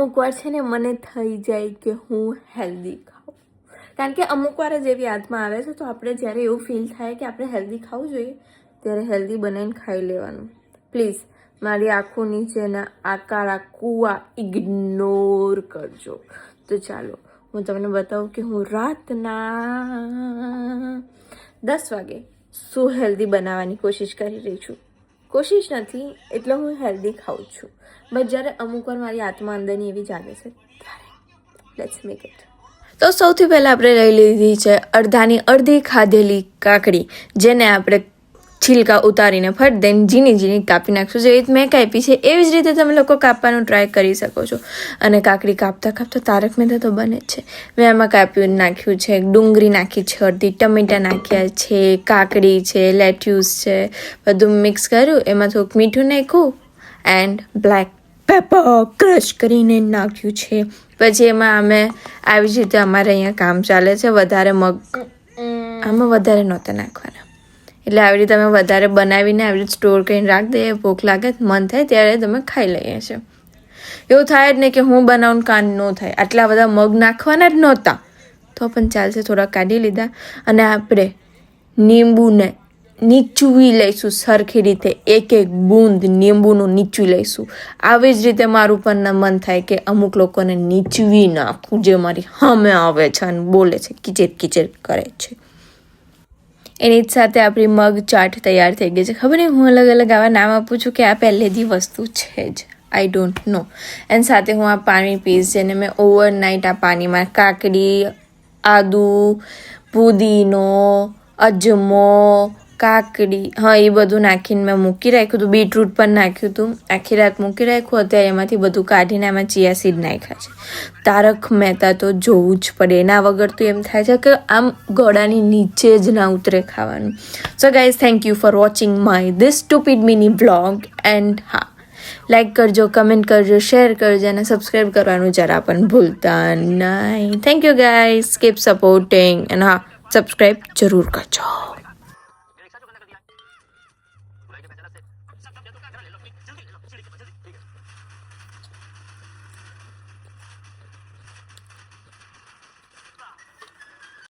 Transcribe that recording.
અમુક વાર છે ને મને થઈ જાય કે હું હેલ્ધી ખાઉં, કારણ કે અમુક વાર જ એવી આત્મા આવે છે. તો આપણે જ્યારે એવું ફીલ થાય કે આપણે હેલ્ધી ખાવું જોઈએ ત્યારે હેલ્ધી બનાવીને ખાઈ લેવાનું. પ્લીઝ મારી આંખો નીચેના આ કાળા કૂવા ઇગ્નોર કરજો. તો ચાલો હું તમને બતાવું કે હું રાતના 10 વાગે શું હેલ્ધી બનાવવાની કોશિશ કરી રહી છું. કોશિશ નથી એટલે હું હેલ્ધી ખાઉં છું, બટ જ્યારે અમુક વાર મારી આત્મા અંદરની એવી જાગે છે ત્યારે લેટ્સ મેક ઇટ. તો સૌથી પહેલાં આપણે લઈ લીધી છે અડધાની અડધી ખાધેલી કાકડી, જેને આપણે છિલકા ઉતારીને ફટ દઈને ઝીણી ઝીણી કાપી નાખશું. જેવી રીતે મેં કાપી છે એવી જ રીતે તમે લોકો કાપવાનું ટ્રાય કરી શકો છો. અને કાકડી કાપતા કાપતા તારક મહેતા તો બને જ છે. મેં આમાં કાપ્યું નાખ્યું છે, ડુંગળી નાખી છે, અડધી ટમેટાં નાખ્યા છે, કાકડી છે, લેટ્યુસ છે, બધું મિક્સ કર્યું. એમાં થોડુંક મીઠું નાખ્યું એન્ડ બ્લેક પેપર ક્રશ કરીને નાખ્યું છે. પછી એમાં અમે આવી જ રીતે અમારે અહીંયા કામ ચાલે છે, વધારે મગ આમાં વધારે નહોતા નાખવાના. એટલે આવી રીતે અમે વધારે બનાવીને આવી રીતે સ્ટોર કરીને રાખી દઈએ. ભૂખ લાગે મન થાય ત્યારે તમે ખાઈ લઈએ છીએ. એવું થાય જ નહીં કે હું બનાવું કાન ન થાય. આટલા બધા મગ નાખવાના જ નહોતા તો પણ ચાલશે. થોડા કાઢી લીધા અને આપણે લીંબુને નીચવી લઈશું સરખી રીતે. એક એક બૂંદ લીંબુનું નીચવી લઈશું. આવી જ રીતે મારું પણ મન થાય કે અમુક લોકોને નીચવી નાખું, જે મારી સામે આવે છે અને બોલે છે, કિચેર કિચેર કરે છે. એની જ સાથે આપણી મગ ચાટ તૈયાર થઈ ગઈ છે. ખબર નહીં હું અલગ અલગ આવા નામ આપું છું કે આ પહેલેથી વસ્તુ છે જ, આઈ ડોન્ટ નો. એની સાથે હું આ પાણી પીશ, જેને મેં ઓવરનાઇટ આ પાણીમાં કાકડી, આદુ, પુદીનો, અજમો, કાકડી, હા એ બધું નાખીને મેં મૂકી રાખ્યું હતું. બીટરૂટ પણ નાખ્યું હતું, આખી રાત મૂકી રાખ્યું. અત્યારે એમાંથી બધું કાઢીને આમાં ચિયા સીડ નાખ્યા છે. તારક મહેતા તો જોવું જ પડે, એના વગર તો એમ થાય છે કે આમ ગળાની નીચે જ ના ઉતરે ખાવાનું. So guys, thank you for watching my this stupid mini blog. And હા, લાઈક કરજો, કમેન્ટ કરજો, શેર કરજો અને સબસ્ક્રાઈબ કરવાનું જરા પણ ભૂલતા નહીં. Thank you guys, keep supporting and હા, સબસ્ક્રાઈબ જરૂર કરજો.